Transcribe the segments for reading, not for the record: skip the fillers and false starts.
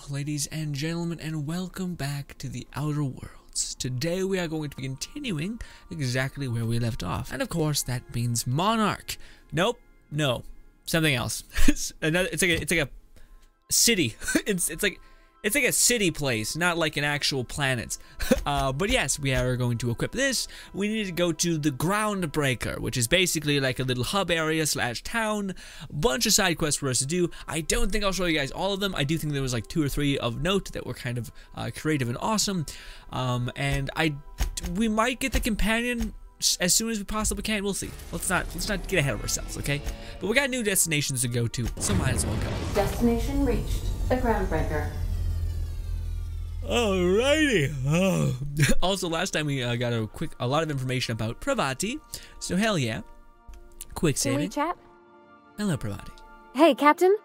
ladies and gentlemen, and welcome back to the Outer Worlds. Today we are going to be continuing exactly where we left off, and of course that means Monarch. Nope, no, something else. It's like a city. It's like a city place, not like an actual planet. But yes, we are going to equip this. We need to go to the Groundbreaker, which is basically like a little hub area / town. Bunch of side quests for us to do. I don't think I'll show you guys all of them. I do think there was like 2 or 3 of note that were kind of creative and awesome. And we might get the companion as soon as we possibly can. We'll see. Let's not get ahead of ourselves, okay? But we got new destinations to go to, so might as well go. Destination reached. The Groundbreaker. Alrighty. Oh. Also, last time we got a lot of information about Pravati. So hell yeah. Quick saving. Can we chat? Hello, Pravati. Hey, Captain.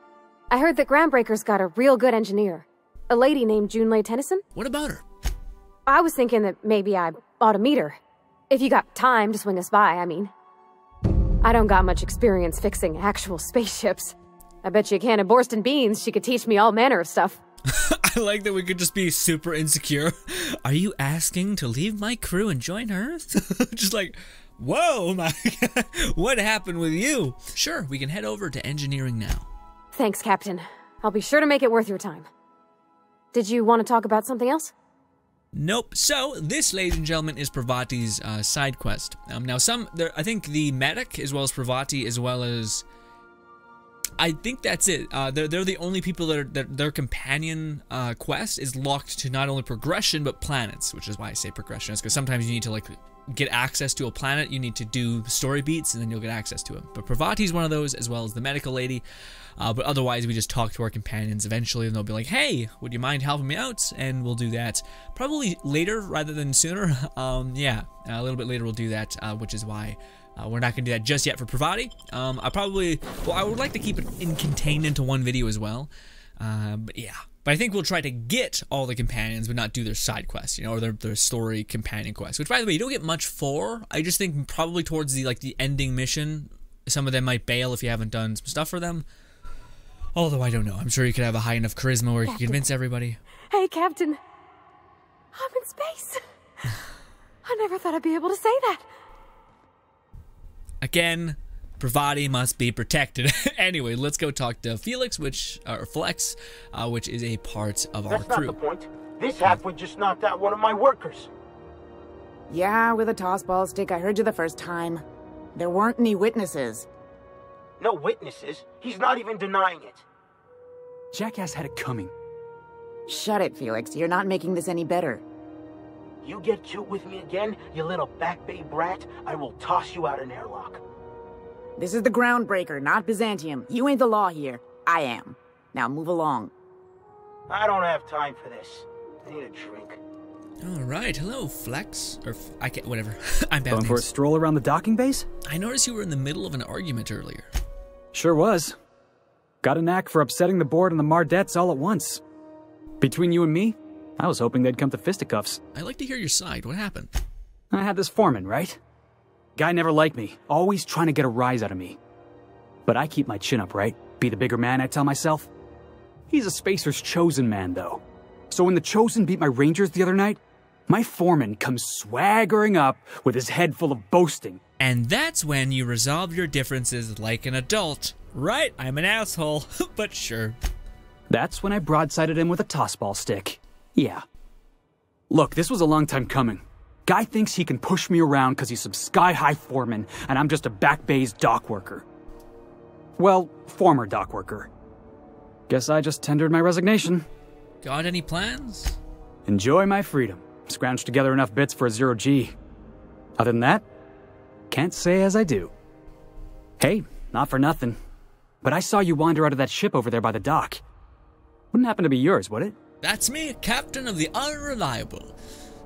I heard that Groundbreaker's got a real good engineer. A lady named Junlei Tennyson. What about her? I was thinking that maybe I ought to meet her. If you got time to swing us by, I mean. I don't got much experience fixing actual spaceships. I bet you a can of Borston beans she could teach me all manner of stuff. I like that we could just be super insecure. Are you asking to leave my crew and join Earth? Just like, whoa, my God, what happened with you? Sure, we can head over to engineering now. Thanks, Captain. I'll be sure to make it worth your time. Did you want to talk about something else? Nope. So this, ladies and gentlemen, is Pravati's side quest. Now, I think the medic, as well as Pravati, as well as, I think that's it. They're the only people that their companion quest is locked to not only progression but planets, which is why I say progression. Is because sometimes you need to like get access to a planet, you need to do story beats, and then you'll get access to it. But Pravati's one of those, as well as the medical lady. But otherwise, we just talk to our companions eventually, and they'll be like, "Hey, would you mind helping me out?" And we'll do that probably later rather than sooner. Yeah, a little bit later we'll do that, which is why. We're not going to do that just yet for Pravati. I would like to keep it contained into one video as well. But yeah. But I think we'll try to get all the companions, but not do their side quests, you know, or their story companion quests. Which, by the way, you don't get much for. I just think probably towards the ending mission, some of them might bail if you haven't done some stuff for them. Although, I don't know. I'm sure you could have a high enough charisma where you can convince everybody. Hey, Captain. I'm in space. I never thought I'd be able to say that. Again, Pravati must be protected. Anyway, let's go talk to Felix, Flex, which is a part of our crew. That's not the point. This halfwit just knocked out one of my workers. Yeah, with a toss-ball stick. I heard you the first time. There weren't any witnesses. No witnesses? He's not even denying it. Jackass had it coming. Shut it, Felix. You're not making this any better. You get cute with me again, you little back bay brat, I will toss you out an airlock. This is the Groundbreaker, not Byzantium. You ain't the law here. I am. Now move along. I don't have time for this. I need a drink. Alright, hello, Flex. Or, I can't, whatever. I'm bad Going for a stroll around the docking base? I noticed you were in the middle of an argument earlier. Sure was. Got a knack for upsetting the board and the Mardettes all at once. Between you and me, I was hoping they'd come to fisticuffs. I'd like to hear your side. What happened? I had this foreman, right? Guy never liked me, always trying to get a rise out of me. But I keep my chin up, right? Be the bigger man, I tell myself. He's a Spacer's chosen man, though. So when the Chosen beat my Rangers the other night, my foreman comes swaggering up with his head full of boasting. And that's when you resolve your differences like an adult. Right, I'm an asshole, but sure. That's when I broadsided him with a tossball stick. Yeah. Look, this was a long time coming. Guy thinks he can push me around because he's some sky-high foreman, and I'm just a back bay's dock worker. Well, former dock worker. Guess I just tendered my resignation. Got any plans? Enjoy my freedom. Scrounged together enough bits for a 0G. Other than that, can't say as I do. Hey, not for nothing, but I saw you wander out of that ship over there by the dock. Wouldn't happen to be yours, would it? That's me, Captain of the Unreliable.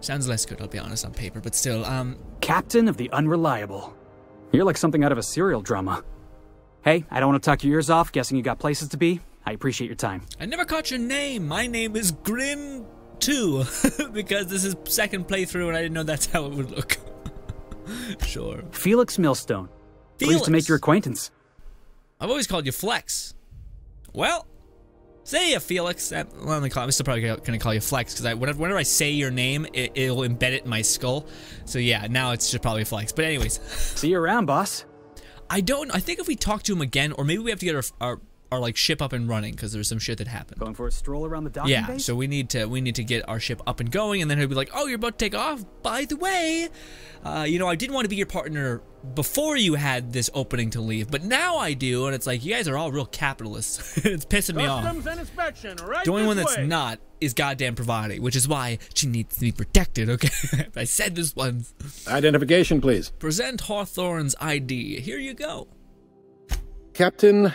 Sounds less good, I'll be honest, on paper, but still, Captain of the Unreliable. You're like something out of a serial drama. Hey, I don't want to talk your ears off, guessing you got places to be. I appreciate your time. I never caught your name. My name is Grin 2, because this is second playthrough and I didn't know that's how it would look. Sure. Felix Millstone. Felix. Pleased to make your acquaintance. I've always called you Flex. Well, See ya, Felix. I'm still probably gonna call you Flex, because whenever I say your name, it'll embed it in my skull. So yeah, now it's just probably Flex. But anyways. See you around, boss. I think if we talk to him again, or maybe we have to get our like ship up and running, because there's some shit that happened. Going for a stroll around the docking Yeah, base? so we need to get our ship up and going, and then he'll be like, "Oh, you're about to take off. By the way, you know, I didn't want to be your partner before you had this opening to leave, but now I do." And it's like, you guys are all real capitalists. It's pissing me off. Customs and inspection, right The only one this that's way. not is goddamn Pravati, which is why she needs to be protected. Okay, I said this once. Identification, please. Present Hawthorne's ID. Here you go. Captain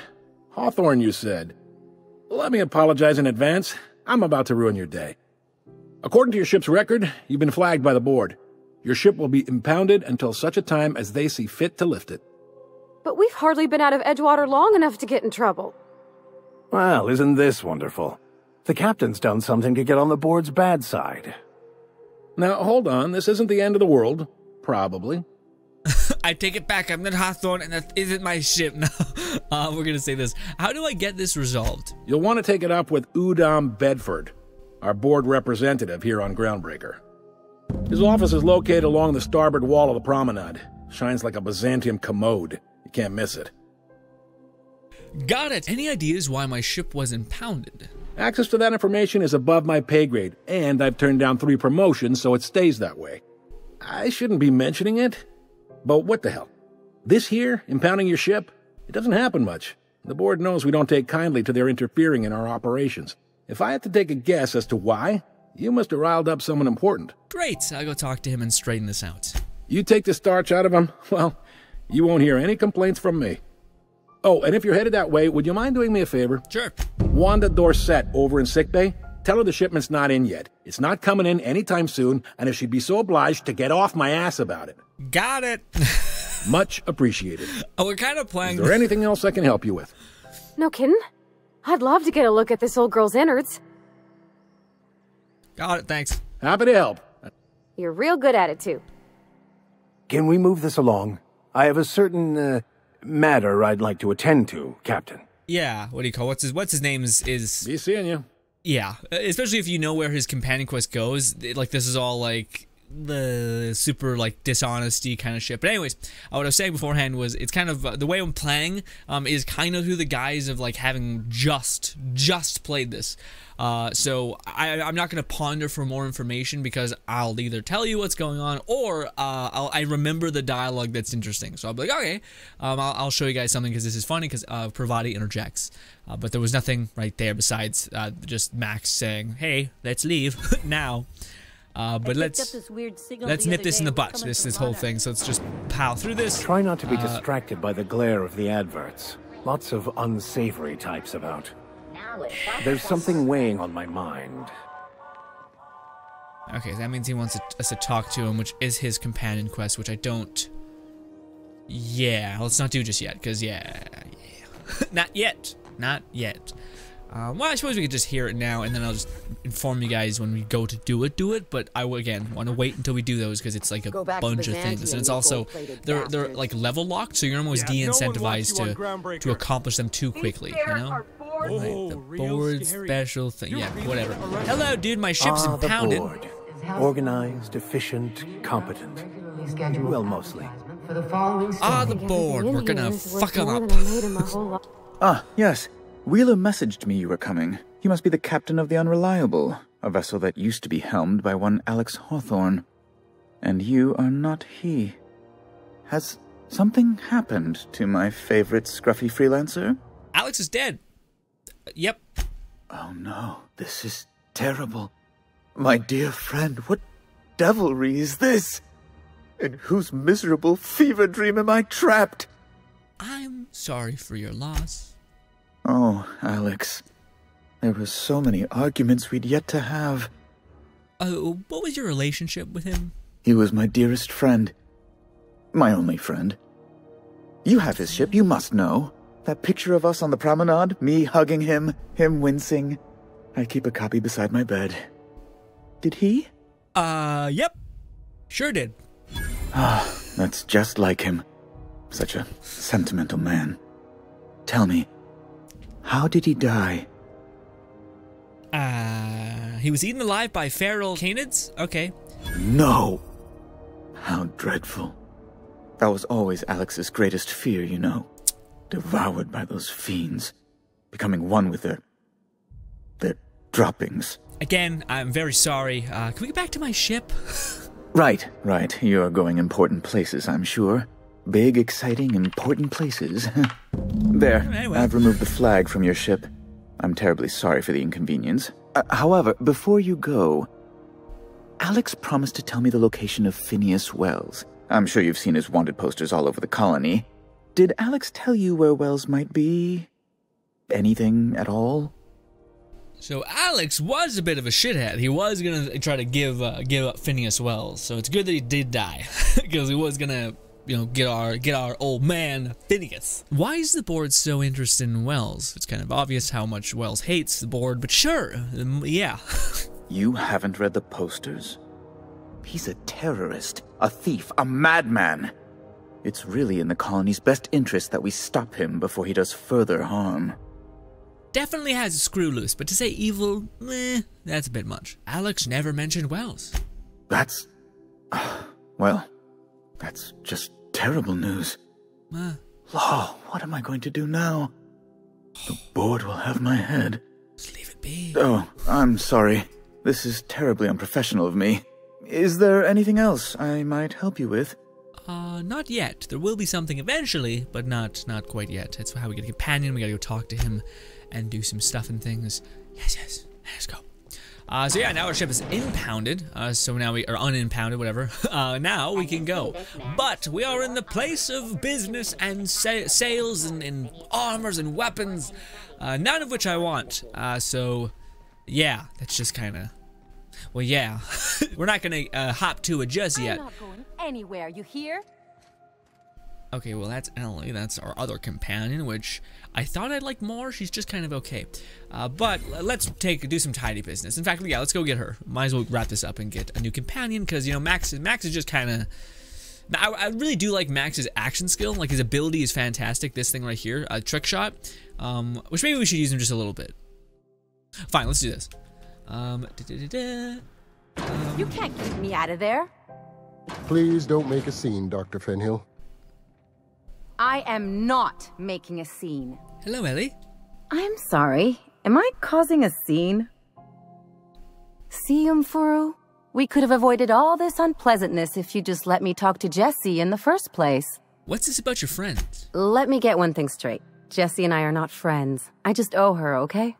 Hawthorne, you said. Let me apologize in advance. I'm about to ruin your day. According to your ship's record, you've been flagged by the board. Your ship will be impounded until such a time as they see fit to lift it. But we've hardly been out of Edgewater long enough to get in trouble. Well, isn't this wonderful? The captain's done something to get on the board's bad side. Now, hold on. This isn't the end of the world. Probably. I take it back. I'm not Hawthorne, and that isn't my ship. No, we're gonna say this. How do I get this resolved? You'll want to take it up with Udom Bedford, our board representative here on Groundbreaker. His office is located along the starboard wall of the promenade. Shines like a Byzantium commode. You can't miss it. Got it. Any ideas why my ship was impounded? Access to that information is above my pay grade, and I've turned down 3 promotions, so it stays that way. I shouldn't be mentioning it, but what the hell? This here, impounding your ship, it doesn't happen much. The board knows we don't take kindly to their interfering in our operations. If I had to take a guess as to why, you must have riled up someone important. Great. I'll go talk to him and straighten this out. You take the starch out of him, well, you won't hear any complaints from me. Oh, and if you're headed that way, would you mind doing me a favor? Sure. Wanda Dorset over in sickbay, tell her the shipment's not in yet. It's not coming in anytime soon, and if she'd be so obliged to get off my ass about it. Got it. Much appreciated. Oh, we're kind of playing. Is there anything else I can help you with? No kidding? I'd love to get a look at this old girl's innards. Got it, thanks. Happy to help. You're real good at it, too. Can we move this along? I have a certain, matter I'd like to attend to, Captain. Yeah, what do you call what's his name is Be seeing you. yeah, especially if you know where his companion quest goes. Like, this is all like the super like dishonesty kind of shit. But anyways, what I was saying beforehand was it's kind of the way I'm playing is kind of through the guise of like having just played this. So I'm not going to ponder for more information, because I'll either tell you what's going on, or I remember the dialogue that's interesting. So I'll be like, okay, I'll show you guys something, because this is funny, because Pravati interjects. But there was nothing right there besides just Max saying, hey, let's leave now. But let's nip this in the butt, this whole thing. So let's just plow through this. Try not to be distracted by the glare of the adverts. Lots of unsavory types about. There's something weighing on my mind. Okay, that means he wants us to talk to him, which is his companion quest, which I don't... Yeah, let's not do just yet, because yeah. Not yet. Well, I suppose we could just hear it now, and then I'll just inform you guys when we go to do it. But I will, again, want to wait until we do those, because it's like a bunch of things, and it's also they're like level locked, so you're almost de-incentivized to accomplish them too quickly, you know. Right, the board special thing, yeah, whatever. Hello, dude, my ship's impounded. The board. Organized, efficient, competent. Well, mostly. The board. We're gonna fuck them up. Ah, yes. Wheeler messaged me you were coming. You must be the captain of the Unreliable, a vessel that used to be helmed by one Alex Hawthorne. And you are not he. Has something happened to my favorite scruffy freelancer? Alex is dead. Yep. Oh no, this is terrible. My dear friend, what devilry is this? In whose miserable fever dream am I trapped? I'm sorry for your loss. Oh, Alex. There were so many arguments we'd yet to have. What was your relationship with him? He was my dearest friend. My only friend. You have his ship, you must know. That picture of us on the promenade, me hugging him, him wincing. I keep a copy beside my bed. Did he? Yep. Sure did. Ah, that's just like him. Such a sentimental man. Tell me, how did he die? He was eaten alive by feral canids? Okay. No! How dreadful. That was always Alex's greatest fear, you know. Devoured by those fiends. Becoming one with their droppings. Again, I'm very sorry. Can we get back to my ship? Right. You're going important places, I'm sure. Big, exciting, important places. There, I've removed the flag from your ship. I'm terribly sorry for the inconvenience. However, before you go, Alex promised to tell me the location of Phineas Wells. I'm sure you've seen his wanted posters all over the colony. Did Alex tell you where Wells might be? Anything at all? So Alex was a bit of a shithead. He was gonna try to give up Phineas Wells. So it's good that he did die, because he was gonna, you know, get our old man Phineas. Why is the board so interested in Wells? It's kind of obvious how much Wells hates the board, but sure, yeah. You haven't read the posters? He's a terrorist, a thief, a madman. It's really in the colony's best interest that we stop him before he does further harm. Definitely has a screw loose, but to say evil, that's a bit much. Alex never mentioned Wells. That's... well, that's just terrible news. Law, what am I going to do now? The board will have my head. Just leave it be. Oh, I'm sorry. This is terribly unprofessional of me. Is there anything else I might help you with? Not yet. There will be something eventually, but not quite yet. That's how we get a companion. We gotta go talk to him and do some stuff and things. Yes, let's go. So yeah, now our ship is impounded. So now we are unimpounded, whatever. Now we can go. But we are in the place of business and sales and armors and weapons, none of which I want. So yeah, that's just kind of. Well, yeah, we're not gonna hop to it just yet. I'm not going anywhere, you hear? Okay, well that's Ellie, that's our other companion, which I thought I'd like more. She's just kind of okay. But let's do some tidy business. In fact, yeah, let's go get her. Might as well wrap this up and get a new companion, because, you know, Max is just kind of... I really do like Max's action skill. Like, his ability is fantastic. This thing right here, trick shot, which maybe we should use him just a little bit. Fine, let's do this. You can't keep me out of there. Please don't make a scene, Dr. Fenhill. I am not making a scene. Hello, Ellie. I'm sorry. Am I causing a scene? See, Umfuru? We could have avoided all this unpleasantness if you just let me talk to Jessie in the first place. What's this about your friends? Let me get one thing straight. Jessie and I are not friends. I just owe her, okay?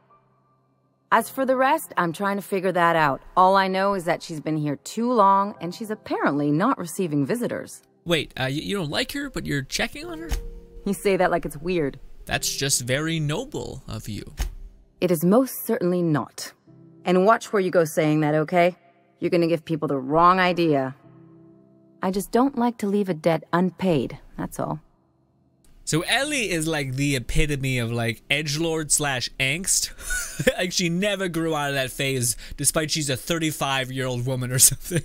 As for the rest, I'm trying to figure that out. All I know is that she's been here too long, and she's apparently not receiving visitors. Wait, you don't like her, but you're checking on her? You say that like it's weird. That's just very noble of you. It is most certainly not. And watch where you go saying that, okay? You're gonna give people the wrong idea. I just don't like to leave a debt unpaid, that's all. So Ellie is like the epitome of like edgelord / angst. Like, she never grew out of that phase, despite she's a 35-year-old woman or something.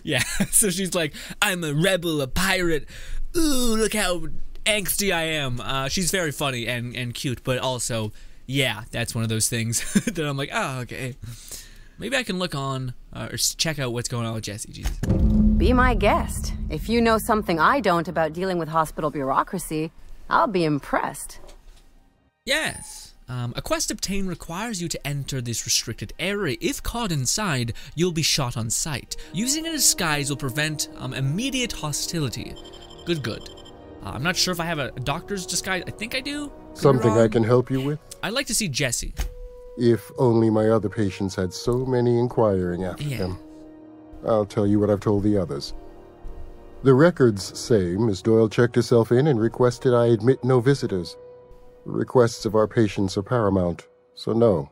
Yeah, so she's like, I'm a rebel, a pirate. Ooh, look how angsty I am. She's very funny and cute, but also, yeah, that's one of those things that I'm like, oh, okay. Maybe I can look on or check out what's going on with Jessie. Jesus. Be my guest. If you know something I don't about dealing with hospital bureaucracy, I'll be impressed. Yes. A quest obtained requires you to enter this restricted area. If caught inside, you'll be shot on sight. Using a disguise will prevent immediate hostility. Good. I'm not sure if I have a doctor's disguise. I think I do. Something I can help you with? I'd like to see Jessie. If only my other patients had so many inquiring after them. I'll tell you what I've told the others. The records say Miss Doyle checked herself in and requested I admit no visitors. The requests of our patients are paramount, so no,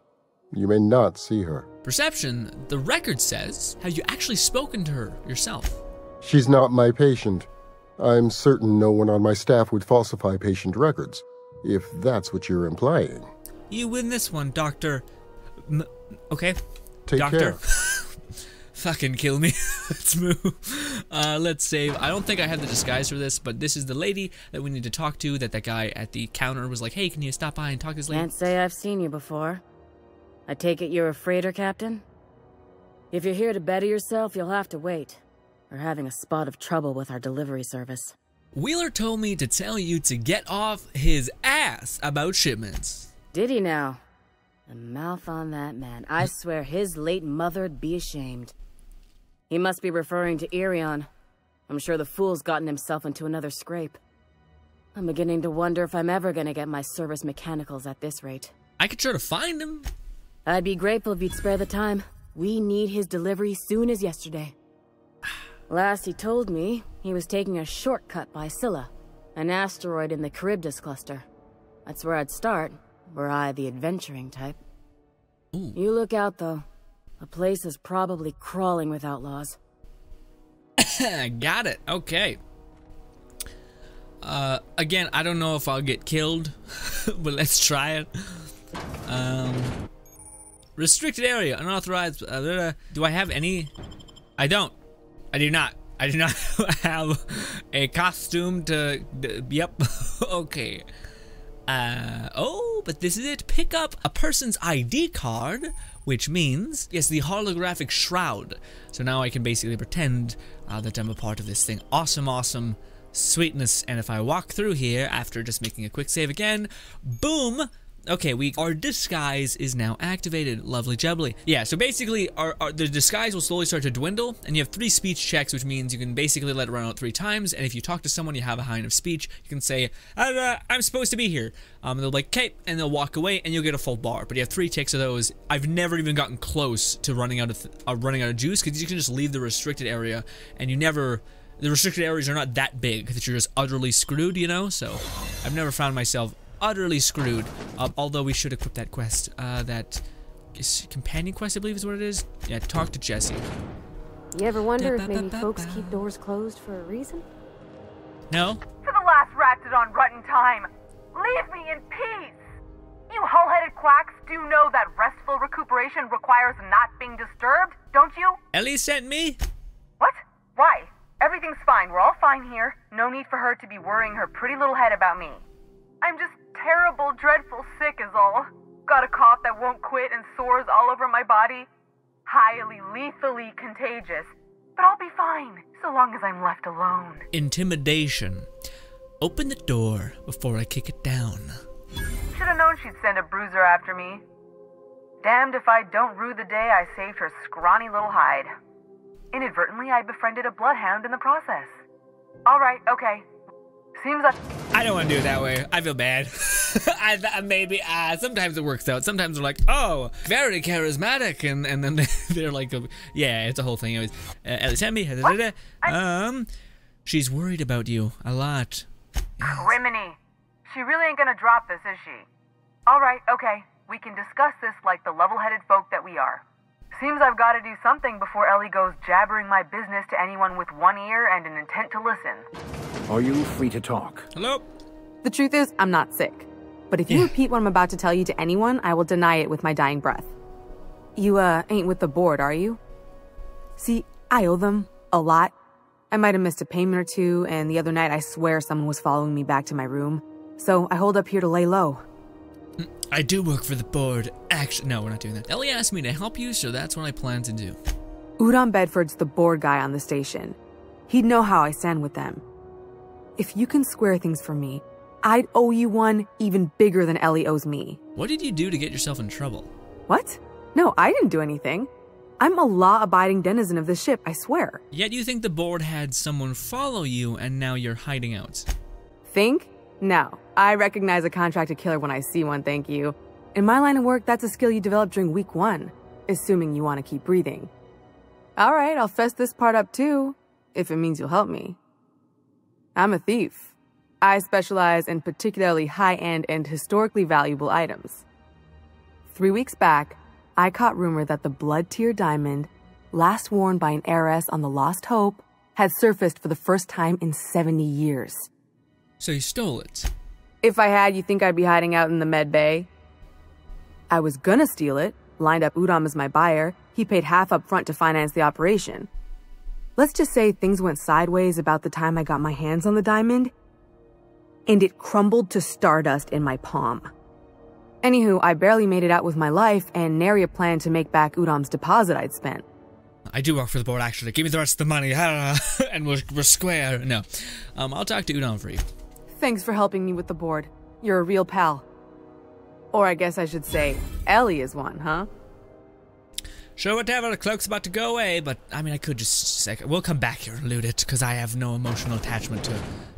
you may not see her. Perception, the record says, have you actually spoken to her yourself? She's not my patient. I'm certain no one on my staff would falsify patient records, if that's what you're implying. You win this one, Doctor. Okay. Take Doctor. care. Fucking kill me. Let's move. Let's save. I don't think I have the disguise for this, but this is the lady that we need to talk to, that guy at the counter was like, hey, can you stop by and talk to this lady? Can't say I've seen you before. I take it you're a freighter captain? If you're here to better yourself, you'll have to wait. We're having a spot of trouble with our delivery service. Wheeler told me to tell you to get off his ass about shipments. Did he now? The mouth on that man. I swear his late mother'd be ashamed. He must be referring to Irion. I'm sure the fool's gotten himself into another scrape. I'm beginning to wonder if I'm ever gonna get my service mechanicals at this rate. I could try to find him. I'd be grateful if you'd spare the time. We need his delivery soon as yesterday. Last he told me, he was taking a shortcut by Scylla, an asteroid in the Charybdis cluster. That's where I'd start, were I the adventuring type. Ooh. You look out, though. The place is probably crawling with outlaws. Got it. Okay. Again, I don't know if I'll get killed, but let's try it. Restricted area, unauthorized. Do I have any? I don't. I do not. I do not have a costume to. Yep. Okay. Oh, but this is it. Pick up a person's ID card, which means, yes, the holographic shroud. So now I can basically pretend that I'm a part of this thing. Awesome, awesome sweetness. And if I walk through here after just making a quick save again, boom. Okay, our disguise is now activated. Lovely jubbly. Yeah, so basically, the disguise will slowly start to dwindle, and you have 3 speech checks, which means you can basically let it run out 3 times, and if you talk to someone, you have a high enough speech, you can say, I'm supposed to be here. And they'll be like, okay, and they'll walk away, and you'll get a full bar. But you have 3 ticks of those. I've never even gotten close to running out of juice, because you can just leave the restricted area, and the restricted areas are not that big, that you're just utterly screwed, you know? So, I've never found myself utterly screwed. Although we should equip that quest. That is companion quest, I believe is what it is. Yeah, talk to Jesse. You ever wonder if maybe folks keep doors closed for a reason? No. For the last Raptidon rut in time, leave me in peace. You hull-headed quacks do know that restful recuperation requires not being disturbed, don't you? Ellie sent me. What? Why? Everything's fine. We're all fine here. No need for her to be worrying her pretty little head about me. I'm just terrible, dreadful sick is all. Got a cough that won't quit and sores all over my body. Highly, lethally contagious. But I'll be fine, so long as I'm left alone. Intimidation. Open the door before I kick it down. Should have known she'd send a bruiser after me. Damned if I don't rue the day I saved her scrawny little hide. Inadvertently, I befriended a bloodhound in the process. Alright, okay. Seems like... I don't want to do it that way. I feel bad. Maybe, sometimes it works out. Sometimes they're like, oh, very charismatic. And then they're like, yeah, it's a whole thing. Anyways, Ellie sent me. She's worried about you a lot. Criminy. She really ain't gonna drop this, is she? Alright, okay. We can discuss this like the level-headed folk that we are. Seems I've got to do something before Ellie goes jabbering my business to anyone with one ear and an intent to listen. Are you free to talk? Hello? The truth is, I'm not sick. But if you repeat what I'm about to tell you to anyone, I will deny it with my dying breath. You, ain't with the board, are you? See, I owe them a lot. I might have missed a payment or two, and the other night I swear someone was following me back to my room. So I hold up here to lay low. I do work for the board. Actually, no, we're not doing that. Ellie asked me to help you, so that's what I plan to do. Udon Bedford's the board guy on the station. He'd know how I stand with them. If you can square things for me, I'd owe you one even bigger than Ellie owes me. What did you do to get yourself in trouble? What? No, I didn't do anything. I'm a law-abiding denizen of this ship, I swear. Yet you think the board had someone follow you and now you're hiding out. Think? No. I recognize a contracted killer when I see one, thank you. In my line of work, that's a skill you develop during week 1, assuming you want to keep breathing. Alright, I'll fess this part up too, if it means you'll help me. I'm a thief. I specialize in particularly high-end and historically valuable items. 3 weeks back, I caught rumor that the blood-tier diamond, last worn by an heiress on the Lost Hope, had surfaced for the first time in 70 years. So you stole it? If I had, you think I'd be hiding out in the med bay? I was gonna steal it, lined up Udom as my buyer. He paid half up front to finance the operation. Let's just say things went sideways about the time I got my hands on the diamond, and it crumbled to stardust in my palm. Anywho, I barely made it out with my life, and nary a plan to make back Udom's deposit I'd spent. I do work for the board, actually. Give me the rest of the money, and we're square. No. I'll talk to Udon for you. Thanks for helping me with the board. You're a real pal. Or I guess I should say, Ellie is one, huh? Sure, whatever. The cloak's about to go away, but I mean, I could just we'll come back here and loot it, because I have no emotional attachment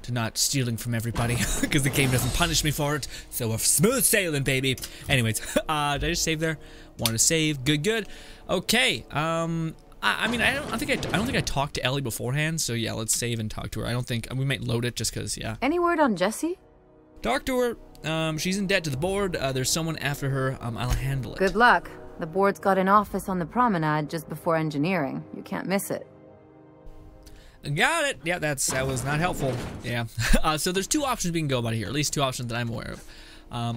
to not stealing from everybody, because the game doesn't punish me for it. So we're smooth sailing, baby. Anyways, did I just save there? Want to save? Good. Okay. I mean, I don't think I talked to Ellie beforehand. So yeah, let's save and talk to her. I don't think we might load it just because. Yeah. Any word on Jessie? Talk to her. She's in debt to the board. There's someone after her. I'll handle it. Good luck. The board's got an office on the promenade just before engineering. You can't miss it. Got it. Yeah, that was not helpful. Yeah. So there's two options we can go about here. At least two options that I'm aware of.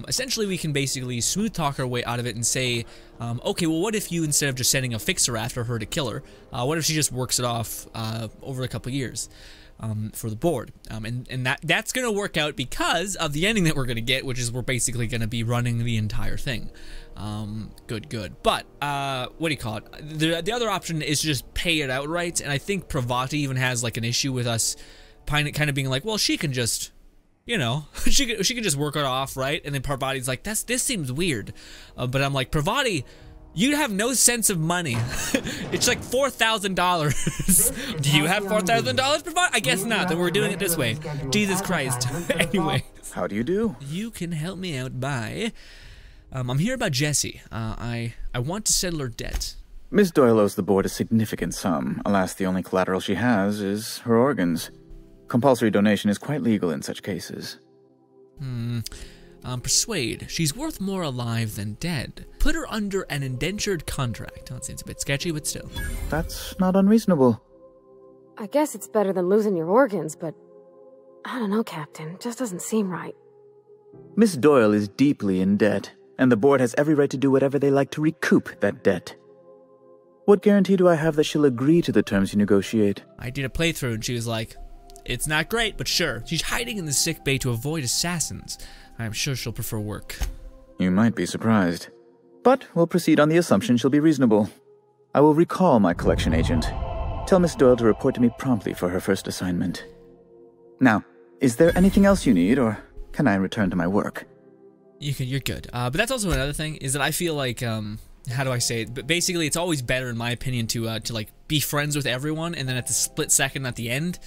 Essentially, we can basically smooth talk our way out of it and say, okay, well, what if you, instead of just sending a fixer after her to kill her, what if she just works it off over a couple years for the board? And that's going to work out because of the ending that we're going to get, which is we're basically going to be running the entire thing. Good. But, what do you call it? The other option is to just pay it outright, and I think Pravati even has, like, an issue with us kind of being like, well, she can just... You know, she could just work it off, right? And then Parvati's like, this seems weird. But I'm like, Parvati, you have no sense of money. It's like $4,000. Do you have $4,000, Parvati? I guess not. Then we're doing it this way. Jesus Christ. Anyway. How do you do? You can help me out by... I'm here about Jessie. I want to settle her debt. Miss Doyle owes the board a significant sum. Alas, the only collateral she has is her organs. Compulsory donation is quite legal in such cases. Persuade. She's worth more alive than dead. Put her under an indentured contract. That seems a bit sketchy, but still. That's not unreasonable. I guess it's better than losing your organs, but... I don't know, Captain. It just doesn't seem right. Miss Doyle is deeply in debt, and the board has every right to do whatever they like to recoup that debt. What guarantee do I have that she'll agree to the terms you negotiate? I did a playthrough and she was like... It's not great, but sure. She's hiding in the sick bay to avoid assassins. I'm sure she'll prefer work. You might be surprised. But we'll proceed on the assumption she'll be reasonable. I will recall my collection agent. Tell Miss Doyle to report to me promptly for her first assignment. Now, is there anything else you need, or can I return to my work? You're good. But that's also another thing, is that I feel like, how do I say it? But basically, it's always better, in my opinion, to like, be friends with everyone, and then at the split second at the end,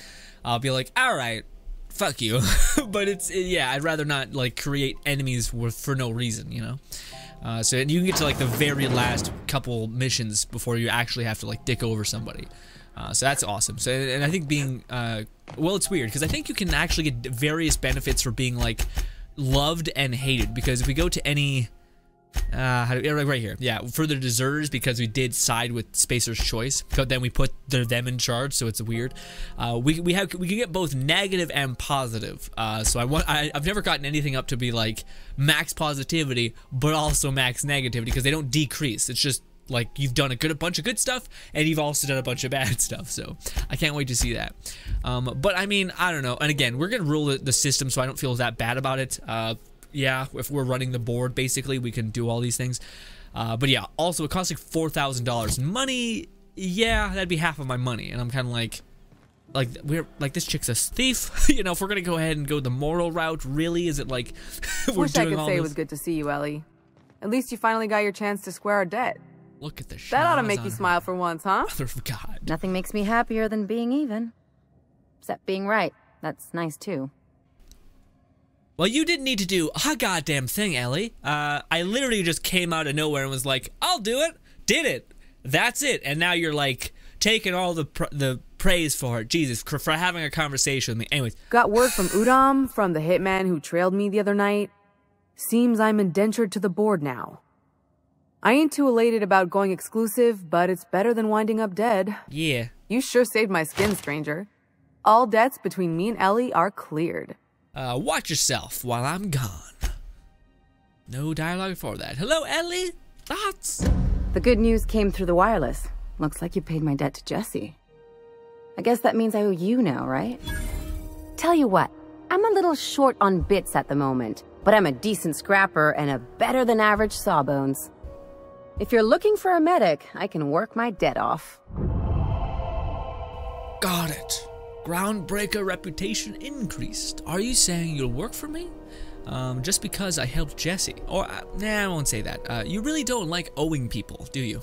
I'll be like, alright, fuck you. But yeah, I'd rather not, like, create enemies for no reason, you know? So you can get to, like, the very last couple missions before you actually have to, like, dick over somebody. So that's awesome. So, and I think being, well, it's weird, because I think you can actually get various benefits for being, like, loved and hated, because if we go to any... right here. Yeah, for the deserters, because we did side with Spacer's Choice, but then we put them in charge, so it's weird. We can get both negative and positive. So I've never gotten anything up to be like max positivity, but also max negativity, because they don't decrease. It's just like you've done a bunch of good stuff, and you've also done a bunch of bad stuff. So I can't wait to see that. But I mean, I don't know. And again, we're gonna rule the system, so I don't feel that bad about it. Yeah, if we're running the board, basically, we can do all these things. But yeah, also, it costs like $4,000. Money, yeah, that'd be half of my money. And I'm kind of like, this chick's a thief. You know, if we're going to go ahead and go the moral route, really? Is it like, we're Wish doing I could all say this? It was good to see you, Ellie. At least you finally got your chance to square our debt. Look at the That ought to make you smile for once, huh? Mother of God. Nothing makes me happier than being even. Except being right. That's nice, too. Well, you didn't need to do a goddamn thing, Ellie. I literally just came out of nowhere and was like, I'll do it. Did it. That's it. And now you're like taking all the praise for it. Jesus, for having a conversation with me. Anyways. Got word from Udom, from the hitman who trailed me the other night. Seems I'm indentured to the board now. I ain't too elated about going exclusive, but it's better than winding up dead. Yeah. You sure saved my skin, stranger. All debts between me and Ellie are cleared. Watch yourself while I'm gone. No dialogue for that. Hello, Ellie? Thoughts? The good news came through the wireless. Looks like you paid my debt to Jessie. I guess that means I owe you now, right? Tell you what, I'm a little short on bits at the moment, but I'm a decent scrapper and a better-than-average sawbones. If you're looking for a medic, I can work my debt off. Got it. Groundbreaker reputation increased. Are you saying you'll work for me? Just because I helped Jesse. Or, nah, I won't say that. You really don't like owing people, do you?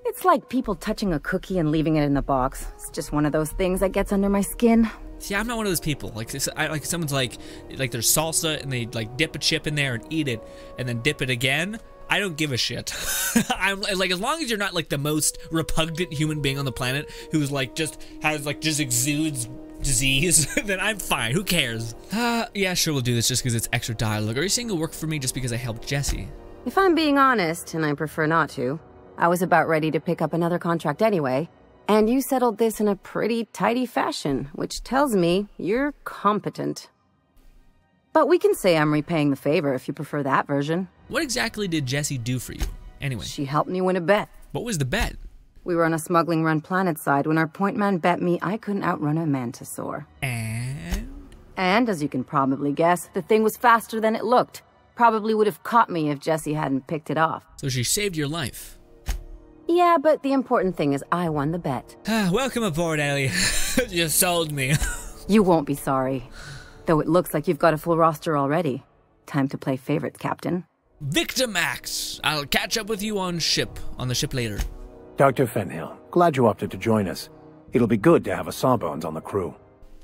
It's like people touching a cookie and leaving it in the box. It's just one of those things that gets under my skin. See, I'm not one of those people. Like someone's like there's salsa and they like dip a chip in there and eat it and then dip it again. I don't give a shit. I'm like, as long as you're not like the most repugnant human being on the planet who's like just exudes disease, then I'm fine. Who cares? Yeah, sure, we'll do this just because it's extra dialogue. Are you saying you'll work for me just because I helped Jesse? If I'm being honest, and I prefer not to, I was about ready to pick up another contract anyway, and you settled this in a pretty tidy fashion, which tells me you're competent. But we can say I'm repaying the favor if you prefer that version. What exactly did Jessie do for you, anyway? She helped me win a bet. What was the bet? We were on a smuggling run planetside when our point man bet me I couldn't outrun a mantisaur. And as you can probably guess, the thing was faster than it looked. Probably would have caught me if Jessie hadn't picked it off. So she saved your life. Yeah, but the important thing is I won the bet. Welcome aboard, Ellie. You sold me. You won't be sorry. Though it looks like you've got a full roster already. Time to play favorites, Captain. Victor Max, I'll catch up with you on the ship later. Dr. Fenhill, glad you opted to join us. It'll be good to have a Sawbones on the crew.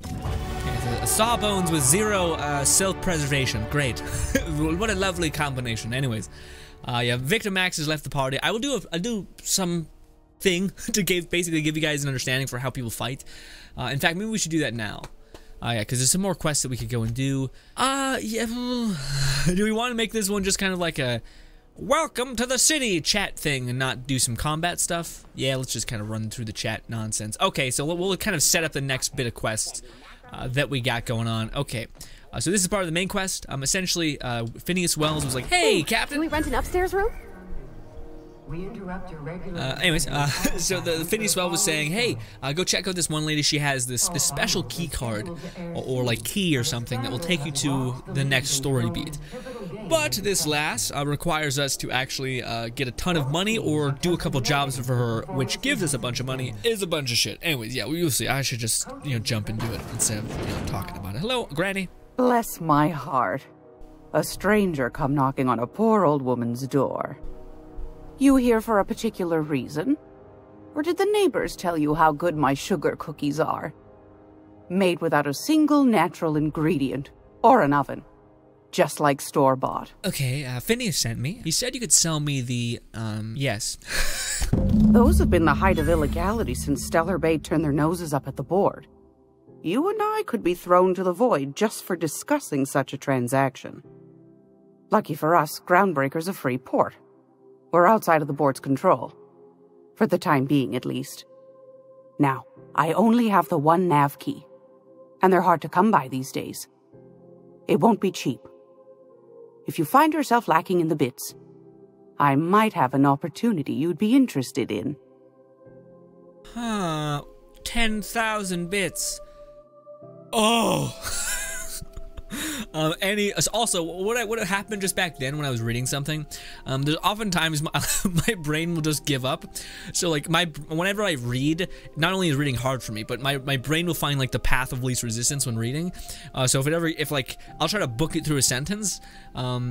Okay, Sawbones with 0 self-preservation. Great. What a lovely combination. Anyways, yeah, Victor Max has left the party. I'll do some thing to basically give you guys an understanding for how people fight. In fact, maybe we should do that now. Yeah, because there's some more quests that we could go and do. Yeah. Do we want to make this one just kind of like a welcome to the city chat thing and not do some combat stuff? Yeah, let's just kind of run through the chat nonsense. Okay, so we'll kind of set up the next bit of quests that we got going on. Okay, so this is part of the main quest. Essentially, Phineas Wells was like, hey, Captain! Can we rent an upstairs room? We interrupt your regular. Anyways, so the Phineas Wells was saying, hey, go check out this one lady. She has this special key card, or like key or something that will take you to the next story beat. But this lass requires us to actually get a ton of money or do a couple jobs for her, which gives us a bunch of money, is a bunch of shit. Anyways, yeah, we'll see. I should just, jump and do it instead of, talking about it. Hello, Granny. Bless my heart. A stranger come knocking on a poor old woman's door. You here for a particular reason? Or did the neighbors tell you how good my sugar cookies are? Made without a single natural ingredient, or an oven. Just like store-bought. Okay, Phineas sent me. He said you could sell me the, yes. Those have been the height of illegality since Stellar Bay turned their noses up at the board. You and I could be thrown to the void just for discussing such a transaction. Lucky for us, Groundbreaker's a free port. We're outside of the board's control. For the time being, at least. Now, I only have the one nav key. And they're hard to come by these days. It won't be cheap. If you find yourself lacking in the bits, I might have an opportunity you'd be interested in. 10,000 bits. Oh! Also, what happened just back then when I was reading something, there's oftentimes my brain will just give up. So like whenever I read, not only is reading hard for me, but my brain will find like the path of least resistance when reading. So if I'll try to book it through a sentence,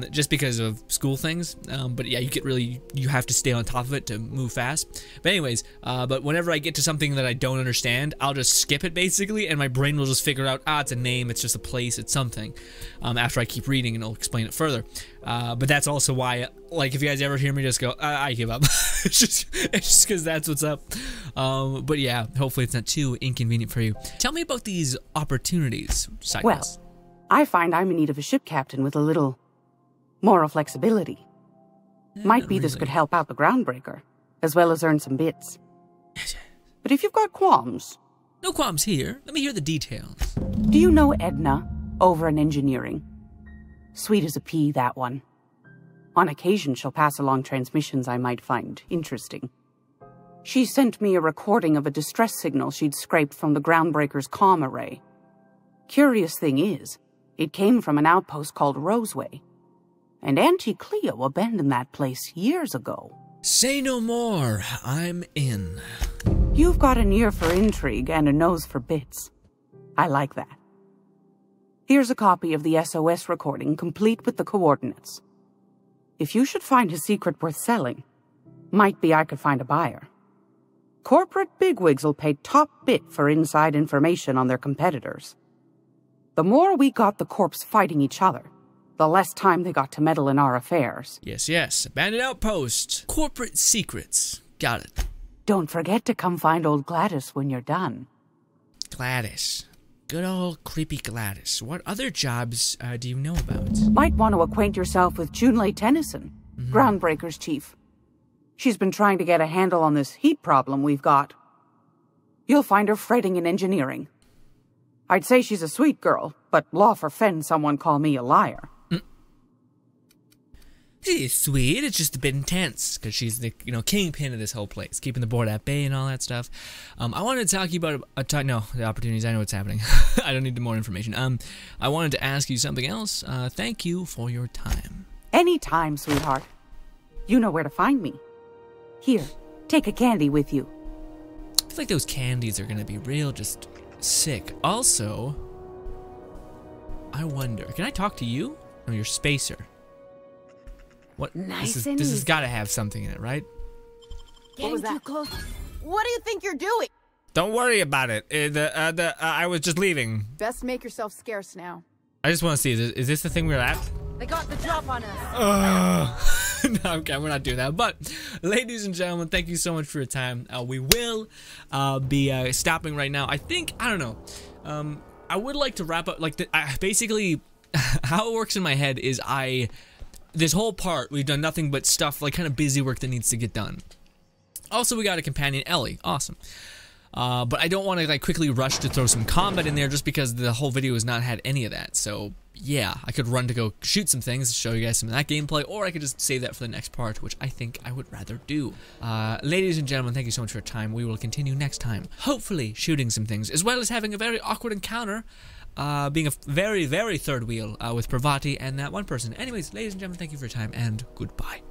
just because of school things. But yeah, you have to stay on top of it to move fast. But anyways, but whenever I get to something that I don't understand, I'll just skip it basically, and my brain will just figure out, it's a name, it's just a place, it's something. After I keep reading, and I'll explain it further. But that's also why, like, if you guys ever hear me just go, I give up. it's just because that's what's up. But yeah, hopefully it's not too inconvenient for you. Tell me about these opportunities. Well, I find I'm in need of a ship captain with a little moral flexibility. Might be this could help out the Groundbreaker, as well as earn some bits. But if you've got qualms... No qualms here. Let me hear the details. Do you know Edna over in engineering? Sweet as a pea, that one. On occasion, she'll pass along transmissions I might find interesting. She sent me a recording of a distress signal she'd scraped from the Groundbreaker's comm array. Curious thing is, it came from an outpost called Roseway. And Auntie Cleo abandoned that place years ago. Say no more. I'm in. You've got an ear for intrigue and a nose for bits. I like that. Here's a copy of the SOS recording, complete with the coordinates. If you should find a secret worth selling, might be I could find a buyer. Corporate bigwigs will pay top bit for inside information on their competitors. The more we got the corps fighting each other, the less time they got to meddle in our affairs. Yes, yes. Abandoned outpost. Corporate secrets. Got it. Don't forget to come find old Gladys when you're done. Gladys. Good old creepy Gladys. What other jobs do you know about? Might want to acquaint yourself with Junlei Tennyson, Groundbreaker's chief. She's been trying to get a handle on this heat problem we've got. You'll find her fretting in engineering. I'd say she's a sweet girl, but law forfend someone call me a liar. She's sweet, it's just a bit intense, because she's the, kingpin of this whole place, keeping the board at bay and all that stuff. I wanted to talk to you about the opportunities. I know what's happening. I don't need more information. I wanted to ask you something else. Thank you for your time. Anytime, sweetheart. You know where to find me. Here, take a candy with you. I feel like those candies are gonna be real just sick. Also, I wonder, can I talk to you? No, you're Spacer. What? Nice this and has easy. got to have something in it, right? What was that? Too close. What do you think you're doing? Don't worry about it. I was just leaving. Best make yourself scarce now. I just want to see, is this the thing we're at? They got the drop on us. No, okay, we're not doing that. But, ladies and gentlemen, thank you so much for your time. We will be stopping right now. I don't know. I would like to wrap up, basically, how it works in my head is this whole part, we've done nothing but stuff, kind of busy work that needs to get done. Also, we got a companion, Ellie. Awesome. But I don't want to, quickly rush to throw some combat in there just because the whole video has not had any of that. So, yeah, I could run to go shoot some things, show you guys some of that gameplay, or I could just save that for the next part, which I think I would rather do. Ladies and gentlemen, thank you so much for your time. We will continue next time, hopefully shooting some things, as well as having a very awkward encounter, being a very, very third wheel with Pravati and that one person. Anyways, ladies and gentlemen, thank you for your time, and goodbye.